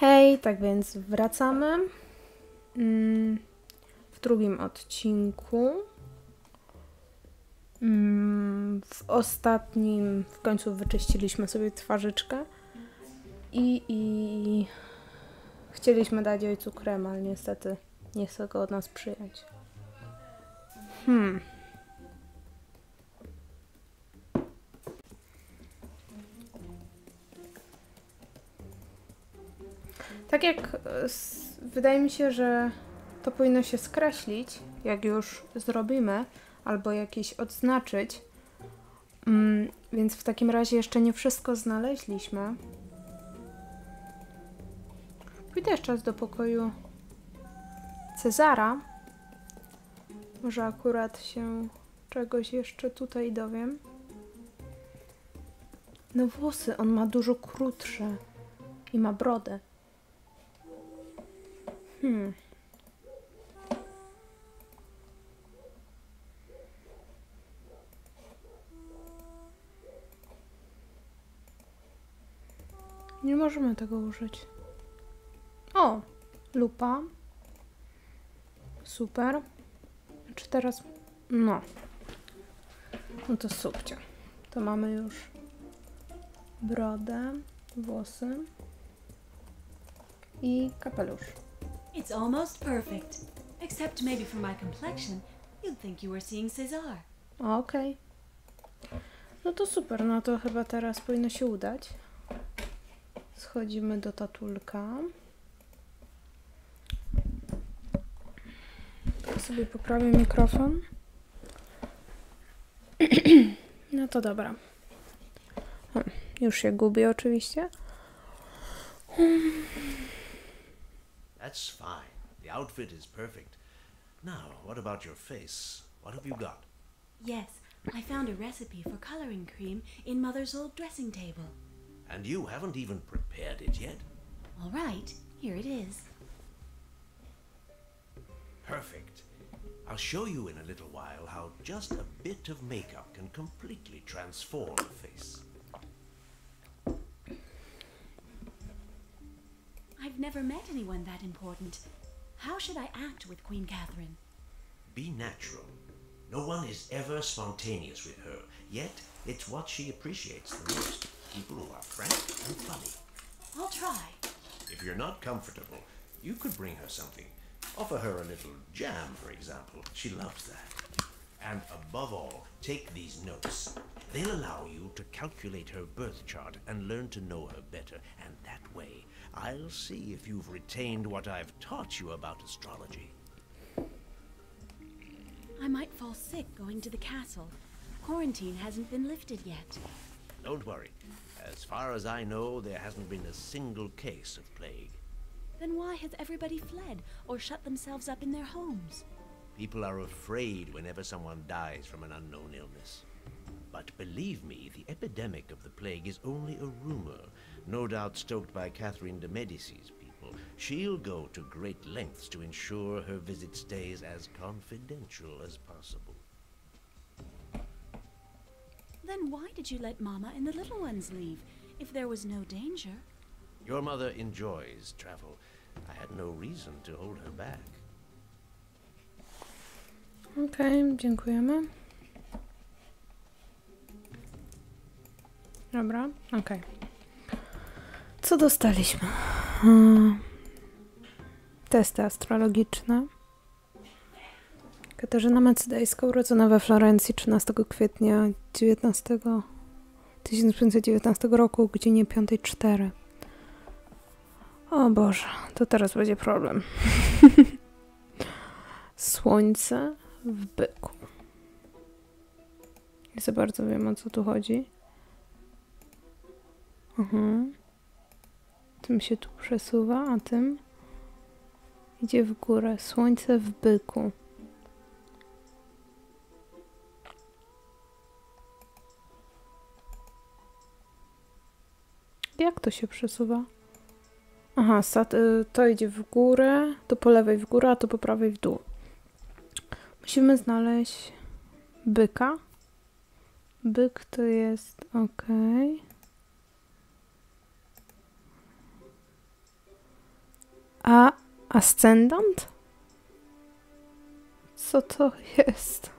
Hej, tak więc wracamy w drugim odcinku. W ostatnim w końcu wyczyściliśmy sobie twarzyczkę i chcieliśmy dać ojcu krem, ale niestety nie chce go od nas przyjąć. Tak jak wydaje mi się, że to powinno się skreślić, jak już zrobimy, albo jakieś odznaczyć. Więc w takim razie jeszcze nie wszystko znaleźliśmy. Pójdę jeszcze raz do pokoju Cezara. Może akurat się czegoś jeszcze tutaj dowiem. No włosy, on ma dużo krótsze i ma brodę. Nie możemy tego użyć. O! Lupa. Super. Czy teraz... No to subcio. To mamy już brodę, włosy i kapelusz. It's almost perfect. Except maybe for my complexion, you'd think you were seeing César. Okej. No to super, no to chyba teraz powinno się udać. Schodzimy do tatulka. Ja sobie poprawię mikrofon. No to dobra. Już się gubię oczywiście. That's fine. The outfit is perfect. Now, what about your face? What have you got? Yes, I found a recipe for coloring cream in Mother's old dressing table. And you haven't even prepared it yet? All right, here it is. Perfect. I'll show you in a little while how just a bit of makeup can completely transform a face. I've never met anyone that important. How should I act with Queen Catherine? Be natural. No one is ever spontaneous with her, yet it's what she appreciates the most. People who are frank and funny. I'll try. If you're not comfortable, you could bring her something. Offer her a little jam, for example. She loves that. And above all, take these notes. They'll allow you to calculate her birth chart and learn to know her better. And that way, I'll see if you've retained what I've taught you about astrology. I might fall sick going to the castle. Quarantine hasn't been lifted yet. Don't worry. As far as I know, there hasn't been a single case of plague. Then why has everybody fled or shut themselves up in their homes? People are afraid whenever someone dies from an unknown illness. But believe me, the epidemic of the plague is only a rumor, no doubt stoked by Catherine de Medici's people. She'll go to great lengths to ensure her visit stays as confidential as possible. Then why did you let Mama and the little ones leave, if there was no danger? Your mother enjoys travel. I had no reason to hold her back. Okej, dziękujemy. Dobra, okej. Co dostaliśmy? Testy astrologiczne. Katarzyna Macedejska, urodzona we Florencji 13 kwietnia 1519 roku o godzinie 5:04. O Boże, to teraz będzie problem. Słońce w byku. Nie za bardzo wiem, o co tu chodzi. Tym się tu przesuwa, a tym idzie w górę. Słońce w byku. Jak to się przesuwa? Aha, to idzie w górę, to po lewej w górę, a to po prawej w dół. Musimy znaleźć byka. Byk to jest ok. Ascendant? Co to jest?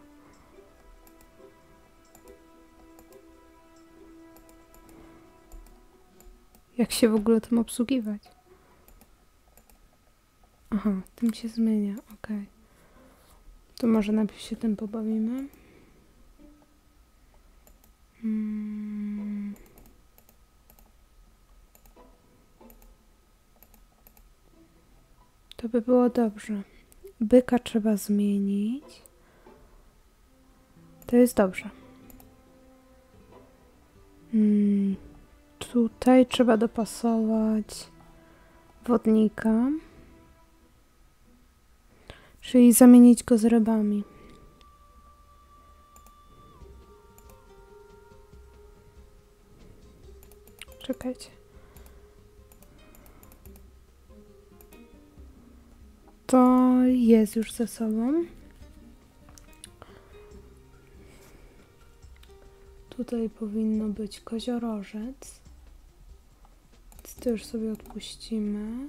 Jak się w ogóle tym obsługiwać? Aha, tym się zmienia, okej. To może najpierw się tym pobawimy. To by było dobrze. Byka trzeba zmienić. To jest dobrze. Tutaj trzeba dopasować wodnika. Czyli zamienić go z rybami. Czekajcie. To jest już ze sobą. Tutaj powinno być koziorożec. Więc to już sobie odpuścimy.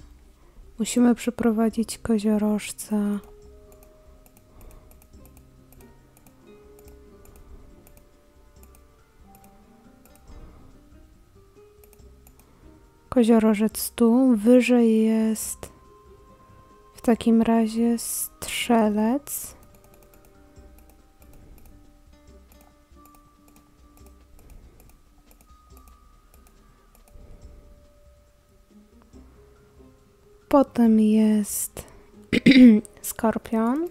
Musimy przeprowadzić koziorożca. Koziorożec tu. Wyżej jest w takim razie strzelec. Potem jest skorpion.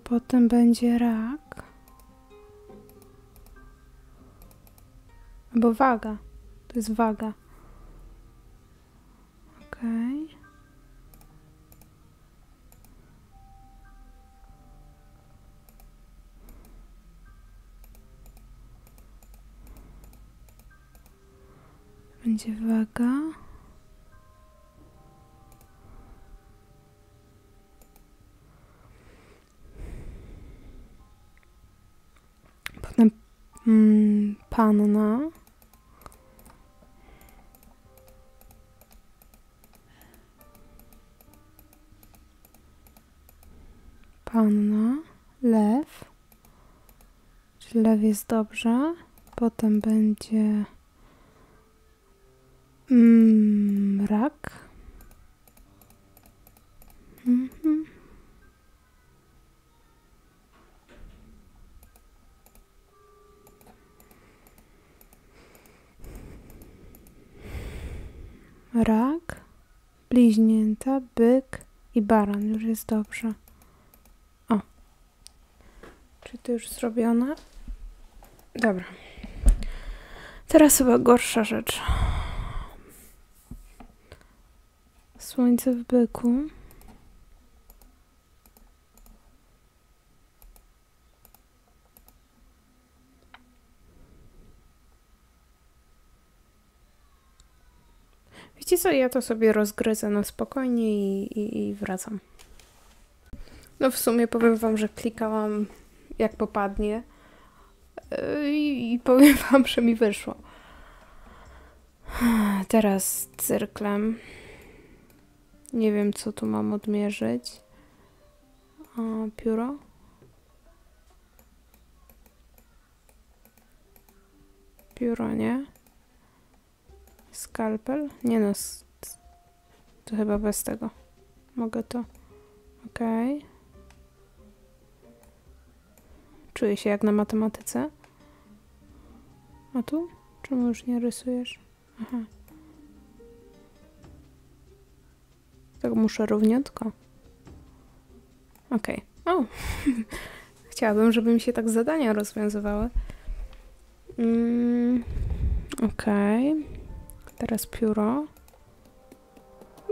Potem będzie rak. Albo waga. To jest waga. Okej. Będzie waga. Potem panna. Panna. Lew. Czyli lew jest dobrze. Potem będzie rak. Rak, bliźnięta, byk i baran. Już jest dobrze. O. Czy to już zrobione? Dobra. Teraz chyba gorsza rzecz. Słońce w byku. Wiecie co, ja to sobie rozgryzę na spokojnie i wracam. No w sumie powiem wam, że klikałam jak popadnie i powiem wam, że mi wyszło. Teraz cyrklem. Nie wiem, co tu mam odmierzyć. Pióro. Pióro, nie? Skalpel? Nie no, to chyba bez tego. Mogę to. Okej. Czuję się jak na matematyce. A tu? Czemu już nie rysujesz? Aha. Tak muszę równiutko. Okej. O! Chciałabym, żeby mi się tak zadania rozwiązywały. Okej. Teraz pióro.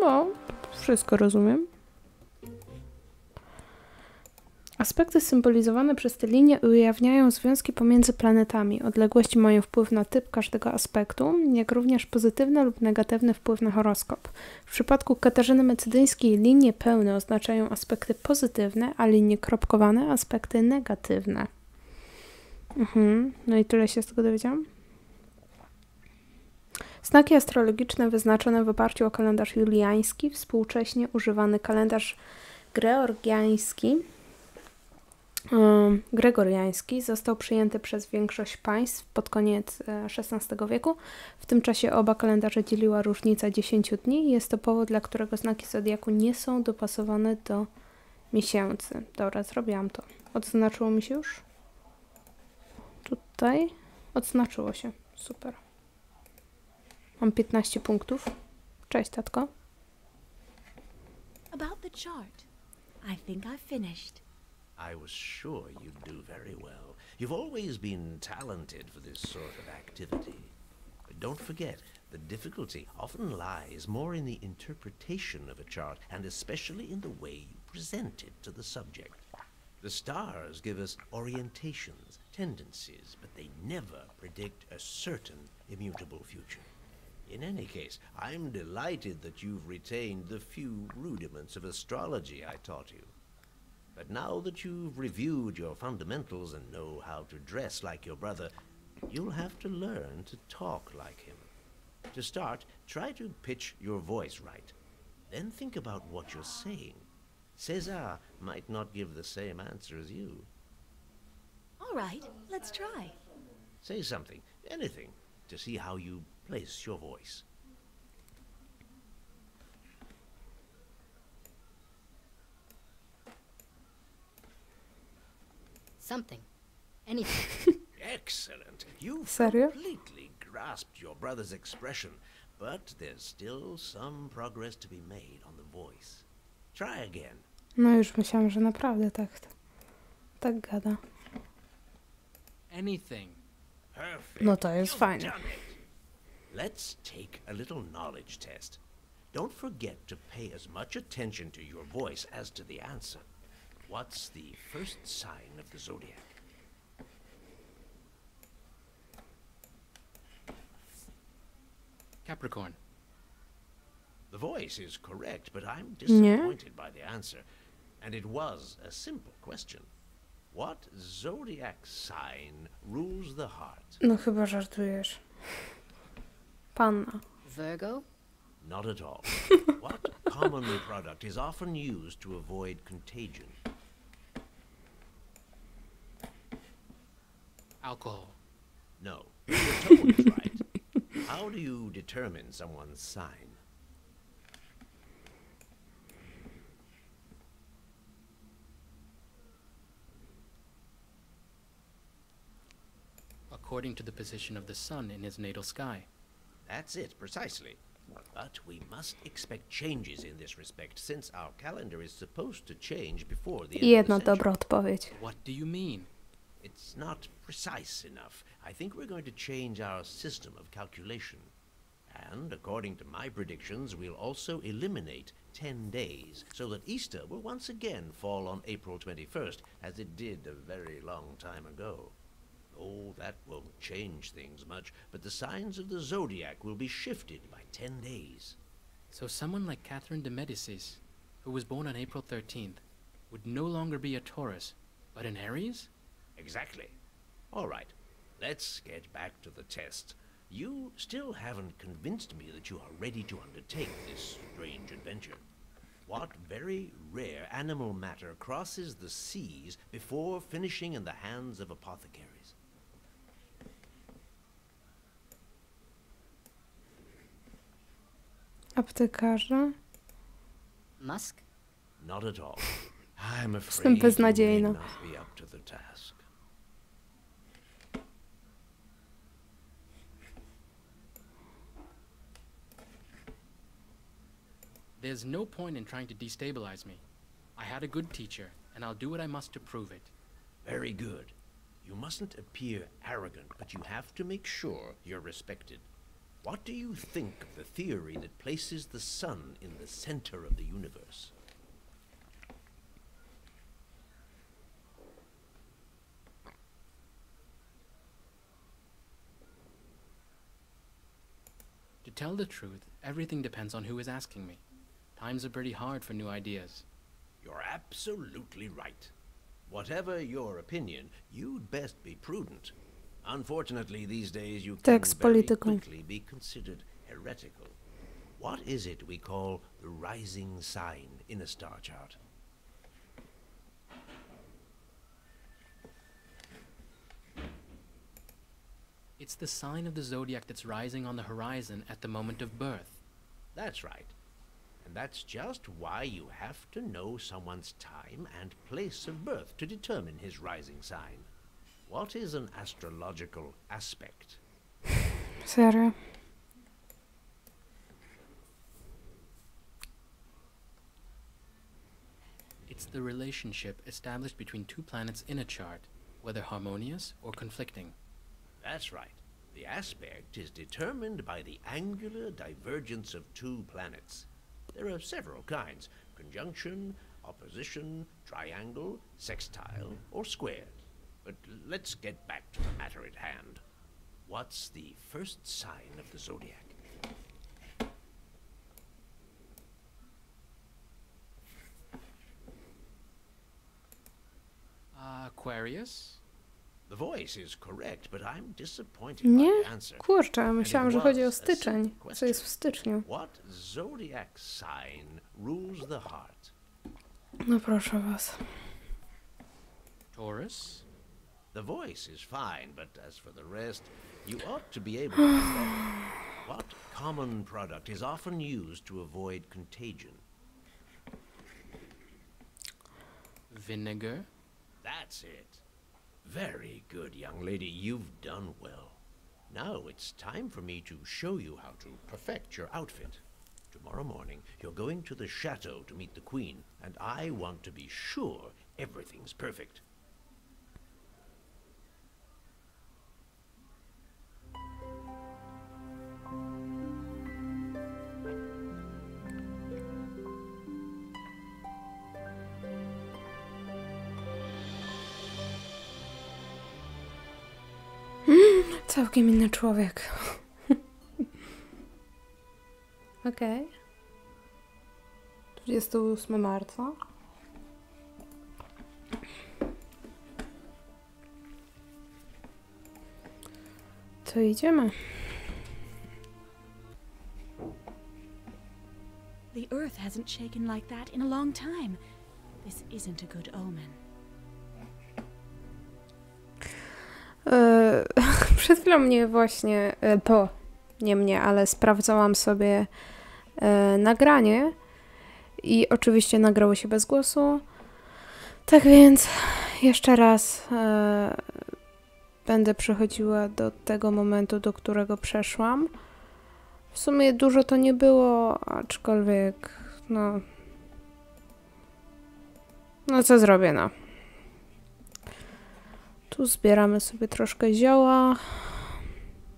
No, wszystko rozumiem. Aspekty symbolizowane przez te linie ujawniają związki pomiędzy planetami. Odległości mają wpływ na typ każdego aspektu, jak również pozytywny lub negatywny wpływ na horoskop. W przypadku Katarzyny Mecydyńskiej linie pełne oznaczają aspekty pozytywne, a linie kropkowane aspekty negatywne. No i tyle się z tego dowiedziałam. Znaki astrologiczne wyznaczone w oparciu o kalendarz juliański, współcześnie używany kalendarz gregoriański został przyjęty przez większość państw pod koniec XVI wieku. W tym czasie oba kalendarze dzieliła różnica 10 dni i jest to powód, dla którego znaki zodiaku nie są dopasowane do miesięcy. Dobra, zrobiłam to. Odznaczyło mi się już? Tutaj odznaczyło się. Super. Mam 15 punktów. Cześć, tatko. About the chart. I think I've finished. I was sure you'd do very well. You've always been talented for this sort of activity. But don't forget, the difficulty often lies more in the interpretation of a chart, and especially in the way you present it to the subject. The stars give us orientations, tendencies, but they never predict a certain immutable future. In any case, I'm delighted that you've retained the few rudiments of astrology I taught you. But now that you've reviewed your fundamentals and know how to dress like your brother, you'll have to learn to talk like him. To start, try to pitch your voice right. Then think about what you're saying. César might not give the same answer as you. All right, let's try. Say something, anything, to see how you place your voice. Something. Anything. Excellent. You've Serio? completely grasped your brother's expression, but there's still some progress to be made on the voice. Try again. No już myślałam, że naprawdę tak gada. Anything. Perfect. No to jest You've fajne. done it. Let's take a little knowledge test. Don't forget to pay as much attention to your voice as to the answer. What's the first sign of the zodiac? Capricorn. The voice is correct, but I'm disappointed by the answer. And it was a simple question. What zodiac sign rules the heart? No chyba żartujesz. Panna. Virgo? Not at all. What common product is often used to avoid contagion? Alcohol. No. The tone is right. How do you determine someone's sign? According to the position of the sun in his natal sky. That's it, precisely. But we must expect changes in this respect, since our calendar is supposed to change before the end Jedna of the century. dobra odpowiedź. What do you mean? It's not precise enough. I think we're going to change our system of calculation. And according to my predictions, we'll also eliminate 10 days, so that Easter will once again fall on April 21st, as it did a very long time ago. Oh, that won't change things much, but the signs of the zodiac will be shifted by 10 days. So someone like Catherine de Medicis, who was born on April 13th, would no longer be a Taurus, but an Aries? Exactly. All right, let's get back to the test. You still haven't convinced me that you are ready to undertake this strange adventure. What very rare animal matter crosses the seas before finishing in the hands of apothecaries? Aptekarze? Musk? Not at all. I'm afraid Jestem you may beznadziejna. not be up to the task. There's no point in trying to destabilize me. I had a good teacher, and I'll do what I must to prove it. Very good. You mustn't appear arrogant, but you have to make sure you're respected. What do you think of the theory that places the sun in the center of the universe? To tell the truth, everything depends on who is asking me. Times are pretty hard for new ideas. You're absolutely right. Whatever your opinion, you'd best be prudent. Unfortunately, these days you can Tekst very polityką. quickly be considered heretical. What is it we call the rising sign in a star chart? It's the sign of the zodiac that's rising on the horizon at the moment of birth. That's right. And that's just why you have to know someone's time and place of birth to determine his rising sign. What is an astrological aspect? Serio. It's the relationship established between two planets in a chart, whether harmonious or conflicting. That's right. The aspect is determined by the angular divergence of two planets. There are several kinds: conjunction, opposition, triangle, sextile, or squared. But let's get back to the matter at hand. What's the first sign of the zodiac? Aquarius? The voice is correct, but I'm disappointed by Nie? the answer. Kurczę, myślałam, że chodzi o styczeń. Co question. jest w styczniu? What zodiac sign rules the heart? No proszę was. Taurus? The voice is fine, but as for the rest, you ought to be able to do better. What common product is often used to avoid contagion? Vinegar? That's it. Very good, young lady. You've done well. Now it's time for me to show you how to perfect your outfit. Tomorrow morning, you're going to the chateau to meet the queen, and I want to be sure everything's perfect. Całkiem inny człowiek. Okej. 28 marca. To idziemy. The earth hasn't shaken like that in a long time. This isn't a good omen. Przed chwilą mnie właśnie, nie mnie, ale sprawdzałam sobie nagranie i oczywiście nagrało się bez głosu. Tak więc jeszcze raz będę przechodziła do tego momentu, do którego przeszłam. W sumie dużo to nie było, aczkolwiek no co zrobię, no. Tu zbieramy sobie troszkę zioła.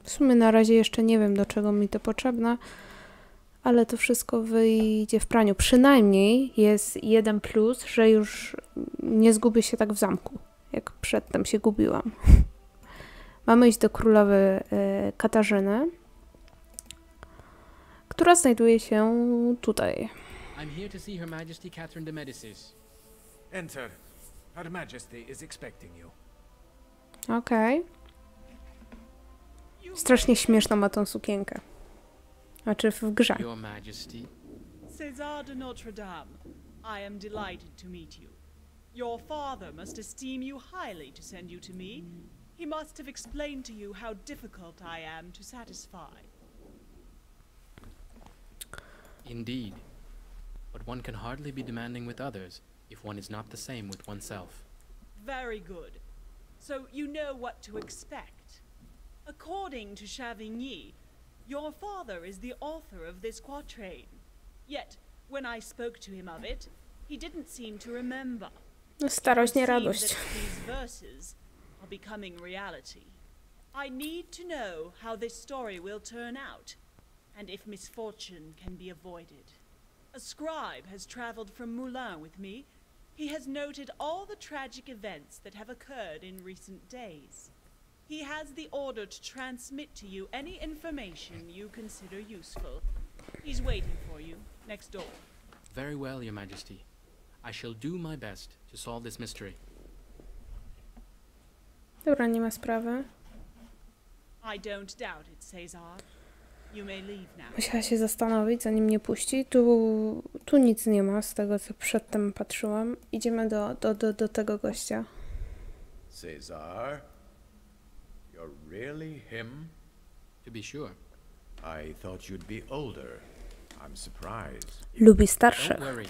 W sumie na razie jeszcze nie wiem, do czego mi to potrzebne, ale to wszystko wyjdzie w praniu. Przynajmniej jest jeden plus, że już nie zgubię się tak w zamku, jak przedtem się gubiłam. Mamy iść do królowej Katarzyny, która znajduje się tutaj. I'm here to see Her Majesty Catherine de Medicis. Enter. Her Majesty is expecting you. Okej. Strasznie śmieszną ma tą sukienkę. Znaczy w grze. Your Majesty. César de Notre Dame, I am delighted to meet you. Your father must esteem you highly to send you to me. He must have explained to you how difficult I am to satisfy. Indeed. But one can hardly be demanding with others if one is not the same with oneself. Very good. So you know what to expect. According to Chavigny, your father is the author of this quatrain. Yet, when I spoke to him of it, he didn't seem to remember. No, starość, nie It seems radość. that these verses are becoming reality. I need to know how this story will turn out, and if misfortune can be avoided. A scribe has traveled from Moulins with me. He has noted all the tragic events that have occurred in recent days. He has the order to transmit to you any information you consider useful. He's waiting for you next door. Very well, Your Majesty. I shall do my best to solve this mystery. Dobra, nie ma sprawy. I don't doubt it, Cesar. You may leave now. Musiała się zastanowić, zanim mnie puści. Tu nic nie ma z tego, co przedtem patrzyłam. Idziemy do tego gościa. Cesar? You're really him? To be sure. I thought you'd be older. I'm surprised. Lubi Don't starszych. worry.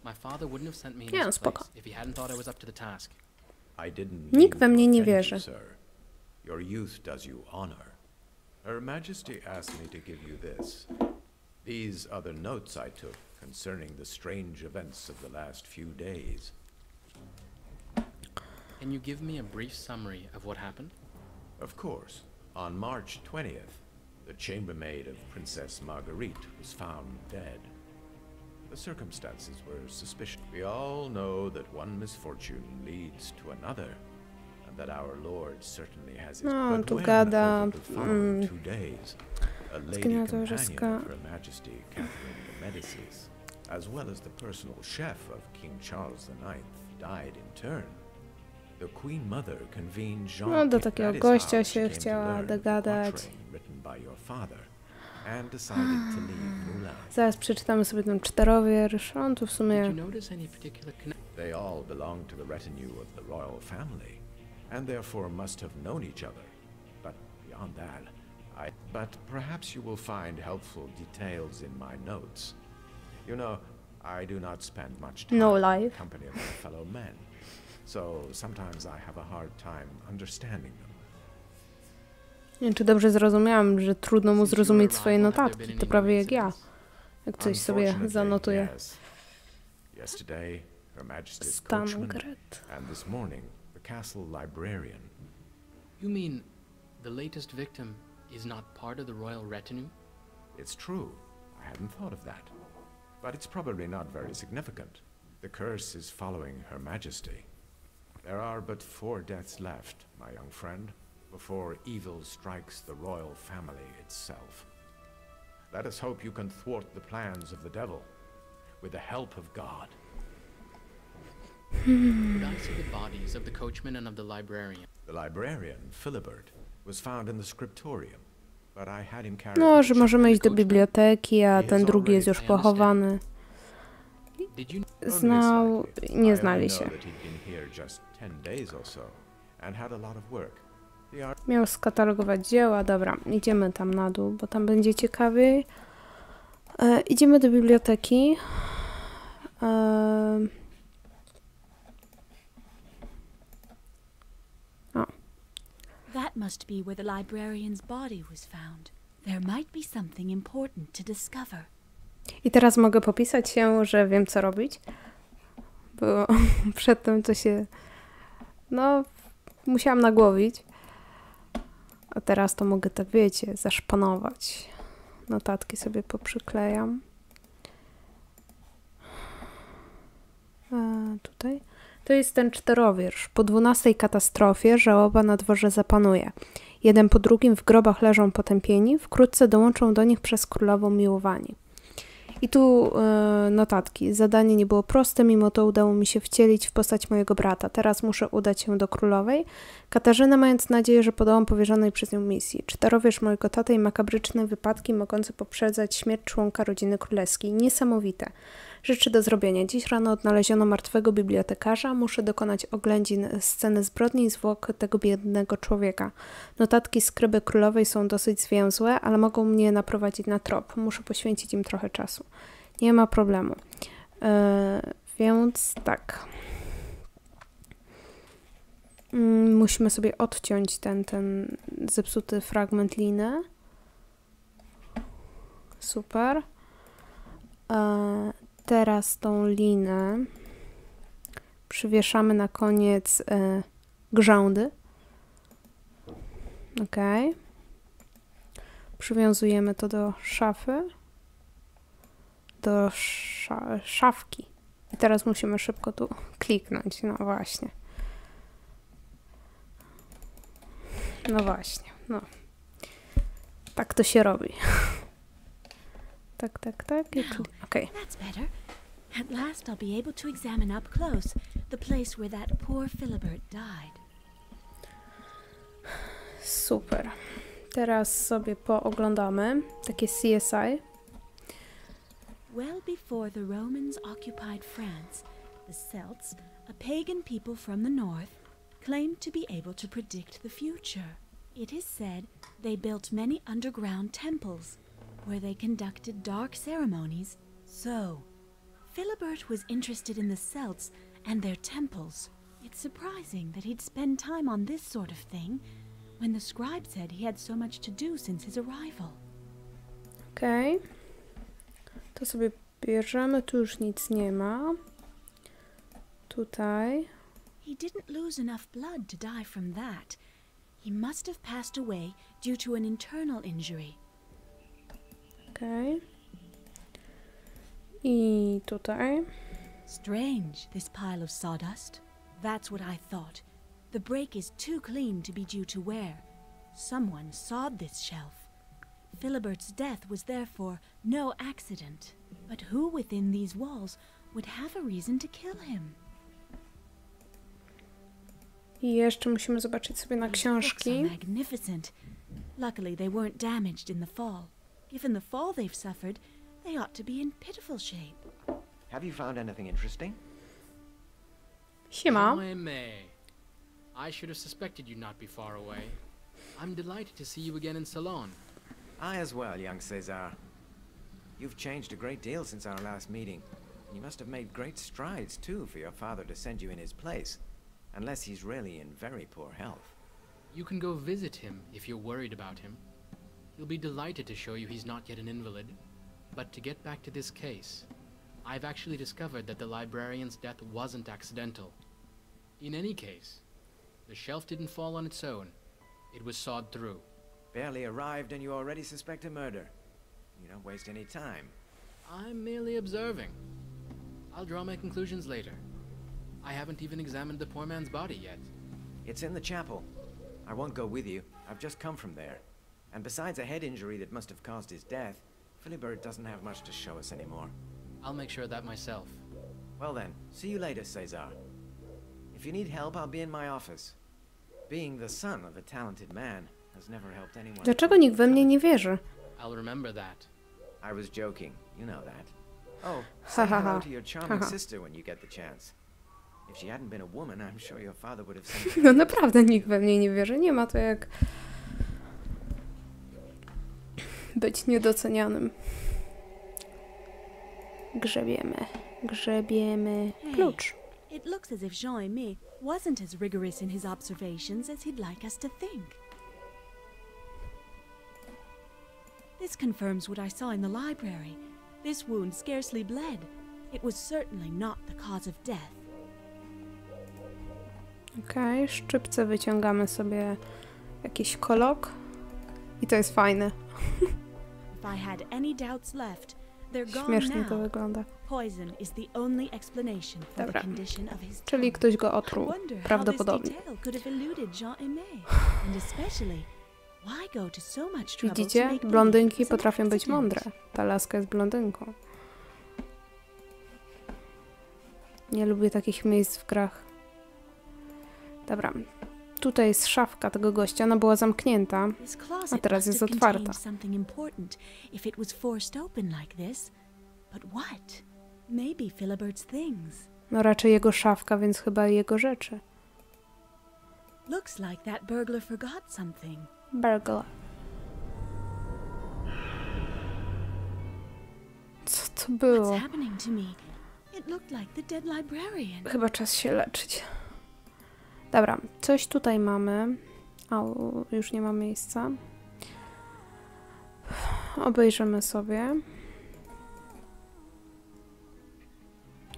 My father wouldn't have sent me in Nie, this spoko. place if he hadn't thought I was up to the task. I didn't Nikt mean we mnie to nie offend wierzy. you, sir. Your youth does you honor. Her Majesty asked me to give you this. These are the notes I took concerning the strange events of the last few days. Can you give me a brief summary of what happened? Of course. On March 20th, the chambermaid of Princess Marguerite was found dead. The circumstances were suspicious. We all know that one misfortune leads to another, and that our Lord certainly has his... No, But tu when, gada, over the following 2 days, a lady Skinatorzyska. companion of Her Majesty Catherine de Medicis, as well as the personal chef of King Charles IX, died in turn. The Queen Mother convened Jean No, do takiego Pied gościa Paris się came to chciała learn the dogadać. quatrain written by your father, and decided to leave Moulin. Zaraz przeczytamy sobie ten czterowiersz. On tu w Did sumie... you notice any particular connection? They all belong to the retinue of the royal family, and therefore must have known each other. But beyond that, But perhaps you will find helpful details in my notes. You know, I do not spend much time No in the life. company of my fellow men, so sometimes I have a hard time understanding them. Nie wiem, czy dobrze zrozumiałam, że trudno mu zrozumieć swoje notatki. To prawie jak ja. Jak coś sobie Unfortunately, zanotuję. yes. Yesterday, Her Majesty's Stan coachman, Gret. and this morning, the castle librarian. You mean the latest victim is not part of the royal retinue? It's true. I hadn't thought of that. But it's probably not very significant. The curse is following Her Majesty. There are but 4 deaths left, my young friend, before evil strikes the royal family itself. Let us hope you can thwart the plans of the devil with the help of God. Could I see the bodies of the coachman and of the librarian? The librarian, Philibert, was found in the scriptorium, but I had him carried No, to że the możemy iść do chapel. biblioteki, a ten drugi jest już pochowany. Did you Only Znał, slightly. nie I znali only się. know that he'd been here just 10 days or so, and had a lot of work. The art Miał skatalogować dzieła. Dobra, idziemy tam na dół, bo tam będzie ciekawiej. Idziemy do biblioteki. That must be where the librarian's body was found. There might be something important to discover. I teraz mogę popisać się, że wiem, co robić. Bo przedtem to się... No, musiałam nagłowić. A teraz to mogę, tak wiecie, zaszpanować. Notatki sobie poprzyklejam. Tutaj. To jest ten 4-wiersz. Po 12 katastrofie żałoba na dworze zapanuje. Jeden po drugim w grobach leżą potępieni, wkrótce dołączą do nich przez królową miłowani. I tu notatki. Zadanie nie było proste, mimo to udało mi się wcielić w postać mojego brata. Teraz muszę udać się do królowej. Katarzyna, mając nadzieję, że podołam powierzonej przez nią misji. 4-wiersz mojego taty i makabryczne wypadki mogące poprzedzać śmierć członka rodziny królewskiej. Niesamowite. Rzeczy do zrobienia. Dziś rano odnaleziono martwego bibliotekarza. Muszę dokonać oględzin sceny zbrodni i zwłok tego biednego człowieka. Notatki skryby królowej są dosyć zwięzłe, ale mogą mnie naprowadzić na trop. Muszę poświęcić im trochę czasu. Nie ma problemu. Więc tak. Musimy sobie odciąć ten zepsuty fragment liny. Super. Teraz tą linę przywieszamy na koniec grzędy. Ok. Przywiązujemy to do szafy. Do szafki. I teraz musimy szybko tu kliknąć. No właśnie. No właśnie, no. Tak to się robi. Tak. Okej. That's better. At last I'll be able to examine up close the place where that poor Philibert died. Super. Teraz sobie pooglądamy takie CSI. Well before the Romans occupied France, the Celts, a pagan people from the north, claimed to be able to predict the future. It is said they built many underground temples, where they conducted dark ceremonies. So, Philibert was interested in the Celts and their temples. It's surprising that he'd spend time on this sort of thing, when the scribe said he had so much to do since his arrival. Okej. To sobie bierzemy, tu już nic nie ma. Tutaj. He didn't lose enough blood to die from that. He must have passed away due to an internal injury. Okej. I tutaj. Strange, this pile of sawdust. That's what I thought. The break is too clean to be due to wear. Someone sawed this shelf. Philibert's death was therefore no accident. But who within these walls would have a reason to kill him? I jeszcze musimy zobaczyć sobie na These books are książki. magnificent. Luckily they weren't damaged in the fall. Given the fall they've suffered, they ought to be in pitiful shape. Have you found anything interesting? Siema. I should have suspected you'd not be far away. I'm delighted to see you again in Salon. I as well, young Cesar. You've changed a great deal since our last meeting. You must have made great strides, too, for your father to send you in his place. Unless he's really in very poor health. You can go visit him if you're worried about him. He'll be delighted to show you he's not yet an invalid. But to get back to this case, I've actually discovered that the librarian's death wasn't accidental. In any case, the shelf didn't fall on its own. It was sawed through. Barely arrived and you already suspect a murder. You don't waste any time. I'm merely observing. I'll draw my conclusions later. I haven't even examined the poor man's body yet. It's in the chapel. I won't go with you. I've just come from there. And besides a head injury that must have caused his death, Philibert doesn't have much to show us anymore. I'll make sure of that myself. Well then, see you later, Cesar. If you need help, I'll be in my office. Being the son of a talented man has never helped anyone. Dlaczego nikt we mnie nie wierzy? I'll remember that. I was joking. You know that. Oh, say hello to your charming sister when you get the chance. If she hadn't been a woman, I'm sure your father would have sent her. No naprawdę nikt we mnie nie wierzy. Nie ma to jak być niedocenianym. Grzebiemy. Klucz. It looks as if Jean-Aimé wasn't as rigorous in his observations as he'd like us to think. This confirms what I saw in the library. This wound scarcely bled. It was certainly not the cause of death. Okej, szczypce wyciągamy sobie jakiś kolok. I to jest fajne. If I had any doubts left, they're gone Śmiesznie to now. wygląda. Poison is the only explanation for Dobra. the condition of his Czyli tongue. ktoś go I otruł. wonder how this Prawdopodobnie. detail could have eluded Jean-Aimé. And especially, why go to so much trouble to Widzicie? make believe Blondynki it was an potrafią być accident? mądre. Ta laska jest blondynką. Nie lubię takich miejsc w grach. Dobra. Tutaj jest szafka tego gościa. Ona była zamknięta. This closet A teraz must jest have otwarta. contained something important if it was forced open like this. But what? Maybe Philibert's things. No raczej jego szafka, więc chyba jego rzeczy. Looks like that burglar forgot something. Burglar. Co to było? What's happening to me? It looked like the dead librarian. Chyba czas się leczyć. Dobra, coś tutaj mamy. O, już nie ma miejsca. Obejrzymy sobie.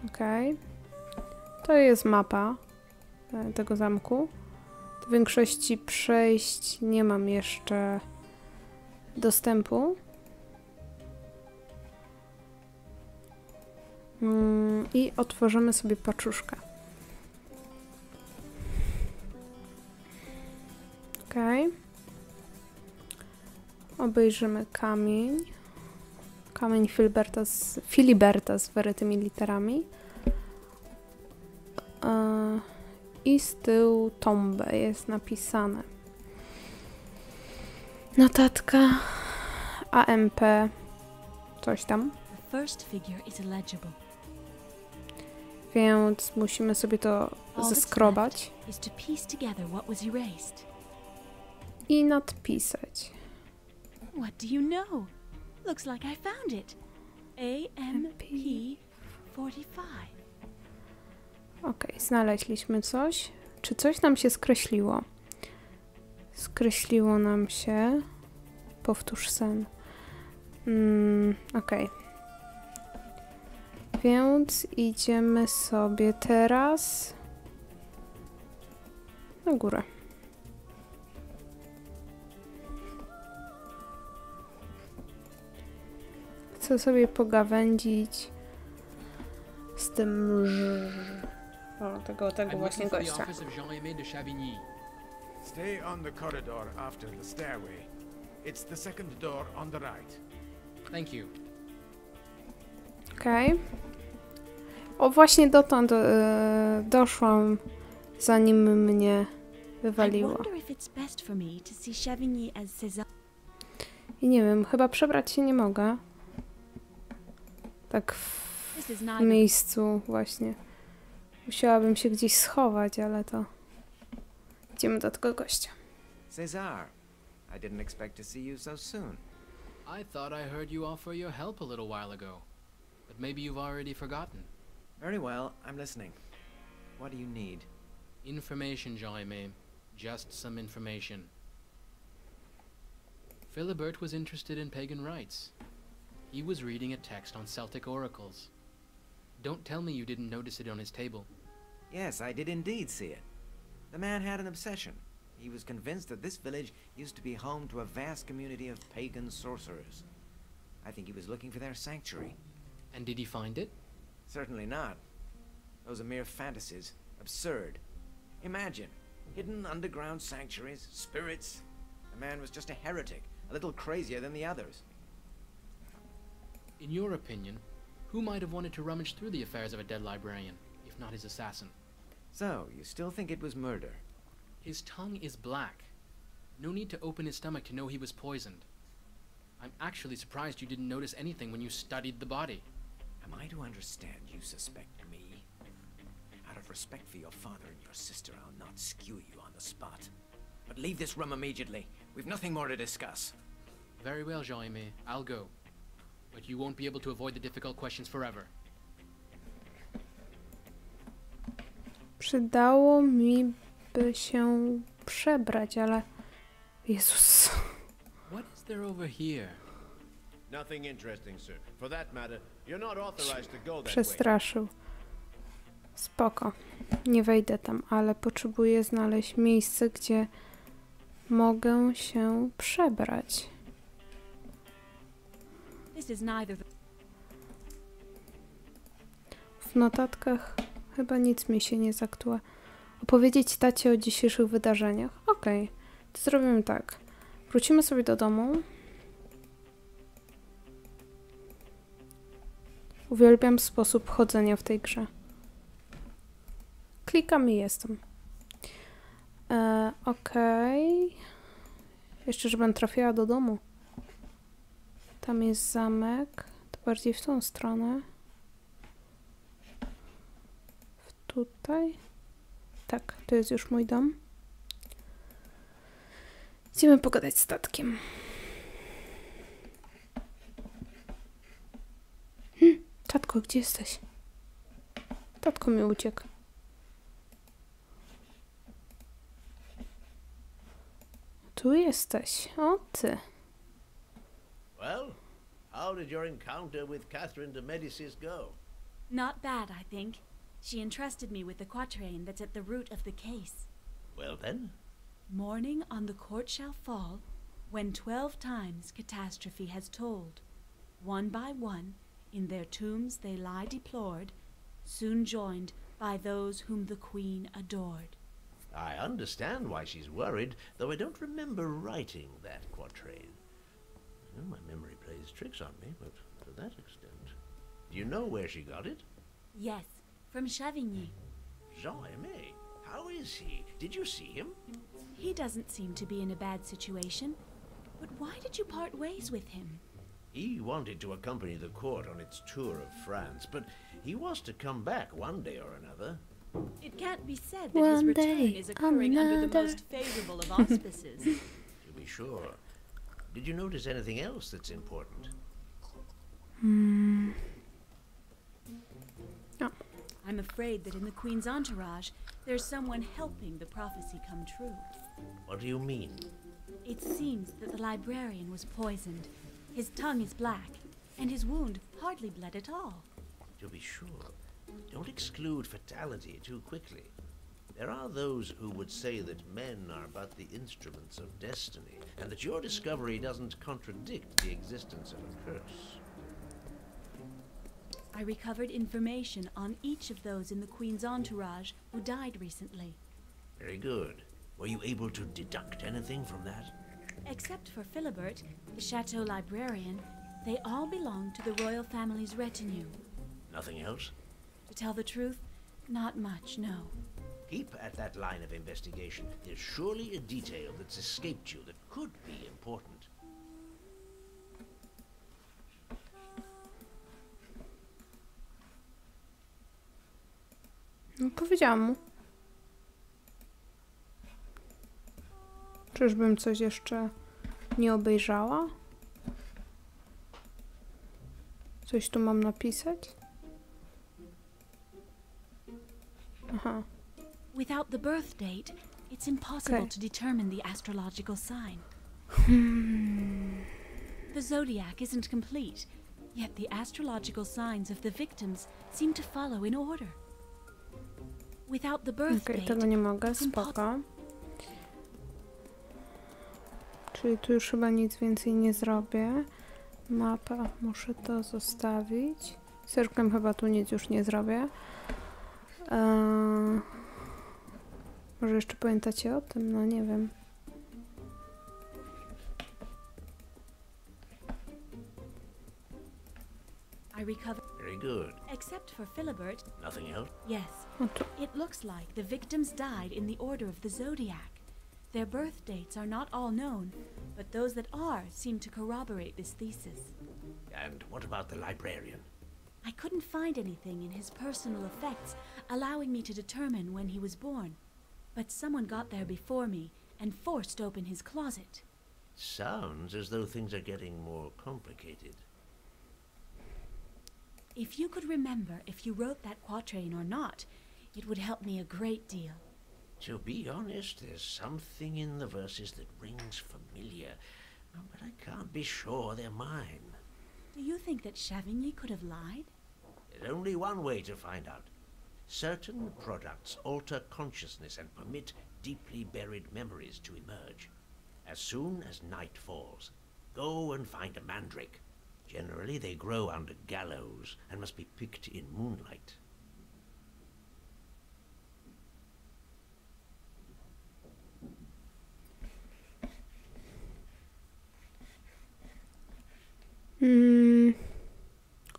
Okej. To jest mapa tego zamku. Do większości przejść nie mam jeszcze dostępu. I otworzymy sobie paczuszkę. Okej. Obejrzymy kamień. Kamień Filiberta z wyrytymi literami. I z tyłu tombę jest napisane. Notatka AMP coś tam. Więc musimy sobie to zeskrobać i nadpisać. What do you know? Looks like I found it. AMP 45. Okej, znaleźliśmy coś. Czy coś nam się skreśliło? Skreśliło nam się. Powtórz sen. Okej. Więc idziemy sobie teraz na górę. Chcę sobie pogawędzić z tym tego właśnie gościa. Stay on the corridor after the stairway. It's the second door on the right. Thank you. Okej. O, właśnie dotąd doszłam, zanim mnie wywaliło. I nie wiem, chyba przebrać się nie mogę. Tak w miejscu właśnie. Musiałabym się gdzieś schować, ale to... Idziemy do tego gościa. Cesar, I didn't expect to see you so soon. I thought I heard you offer your help a little while ago. But maybe you've already forgotten. Very well, I'm listening. What do you need? Information, Jean-Aimé. Just some information. Philibert was interested in pagan rites. He was reading a text on Celtic oracles. Don't tell me you didn't notice it on his table. Yes, I did indeed see it. The man had an obsession. He was convinced that this village used to be home to a vast community of pagan sorcerers. I think he was looking for their sanctuary. And did he find it? Certainly not. Those are mere fantasies. Absurd. Imagine. Hidden underground sanctuaries, spirits. The man was just a heretic, a little crazier than the others. In your opinion, who might have wanted to rummage through the affairs of a dead librarian, if not his assassin? So, you still think it was murder? His tongue is black. No need to open his stomach to know he was poisoned. I'm actually surprised you didn't notice anything when you studied the body. Am I to understand you suspect me? Out of respect for your father and your sister, I'll not skew you on the spot. But leave this room immediately. We've nothing more to discuss. Very well, Jean-Aimé. I'll go. But you won't be able to avoid the difficult questions forever. Przydało mi by się przebrać, ale... Jezus. What is there over here? Nothing interesting, sir. For that matter, you're not authorized to go that way. Przestraszył. Spoko. Nie wejdę tam, ale potrzebuję znaleźć miejsce, gdzie mogę się przebrać. W notatkach chyba nic mi się nie zaktuła. Opowiedzieć tacie o dzisiejszych wydarzeniach. Okej, to zrobimy tak. Wrócimy sobie do domu. Uwielbiam sposób chodzenia w tej grze. Klikam i jestem. Okej. Jeszcze, żebym trafiła do domu. Tam jest zamek. To bardziej w tą stronę. Tutaj. Tak, to jest już mój dom. Idziemy pogadać z tatkiem. Tatko, gdzie jesteś? Tatko mi uciekł. Tu jesteś. O ty. Well, how did your encounter with Catherine de Medicis go? Not bad, I think. She entrusted me with the quatrain that's at the root of the case. Well then? Morning on the court shall fall, when 12 times catastrophe has told. One by one, in their tombs they lie deplored, soon joined by those whom the queen adored. I understand why she's worried, though I don't remember writing that quatrain. Well, my memory plays tricks on me, but to that extent. Do you know where she got it? Yes, from Chavigny. Jean-Aimé, how is he? Did you see him? He doesn't seem to be in a bad situation. But why did you part ways with him? He wanted to accompany the court on its tour of France, but he was to come back one day or another. It can't be said that his return is occurring under the most favorable of auspices. To be sure. Did you notice anything else that's important? No. I'm afraid that in the Queen's entourage, there's someone helping the prophecy come true. What do you mean? It seems that the librarian was poisoned. His tongue is black, and his wound hardly bled at all. To be sure. Don't exclude fatality too quickly. There are those who would say that men are but the instruments of destiny, and that your discovery doesn't contradict the existence of a curse. I recovered information on each of those in the Queen's entourage who died recently. Very good. Were you able to deduct anything from that? Except for Philibert, the chateau librarian, they all belong to the royal family's retinue. Nothing else? To tell the truth, not much, no. Keep at that line of investigation. There's surely a detail that's escaped you that could be important. No, powiedziałam mu. Czyżbym coś jeszcze nie obejrzała? Coś tu mam napisać? Aha. Without the birth date, it's impossible to determine the astrological sign. The zodiac isn't complete, yet the astrological signs of the victims seem to follow in order. Without the birth date, tego nie mogę, spoko. Czyli tu już chyba nic więcej nie zrobię. Mapa, muszę to zostawić. Serkiem chyba tu nic już nie zrobię. Może jeszcze pamiętacie o tym? No nie wiem. I recovered. Very good. Except for Philibert. Nothing else? Yes. It looks like the victims died in the order of the zodiac. Their birth dates are not all known, but those that are seem to corroborate this thesis. And what about the librarian? I couldn't find anything in his personal effects allowing me to determine when he was born, but someone got there before me and forced open his closet. Sounds as though things are getting more complicated. If you could remember if you wrote that quatrain or not, it would help me a great deal. To be honest, there's something in the verses that rings familiar, but I can't be sure they're mine. Do you think that Chavigny could have lied? There's only one way to find out. Certain products alter consciousness and permit deeply buried memories to emerge. As soon as night falls, go and find a mandrake. Generally, they grow under gallows and must be picked in moonlight.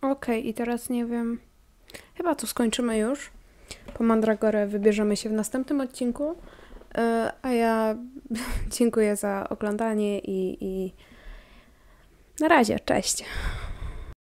Okej, i teraz nie wiem. Chyba to skończymy już. Po Mandragorę wybierzemy się w następnym odcinku. A ja dziękuję za oglądanie i na razie, cześć.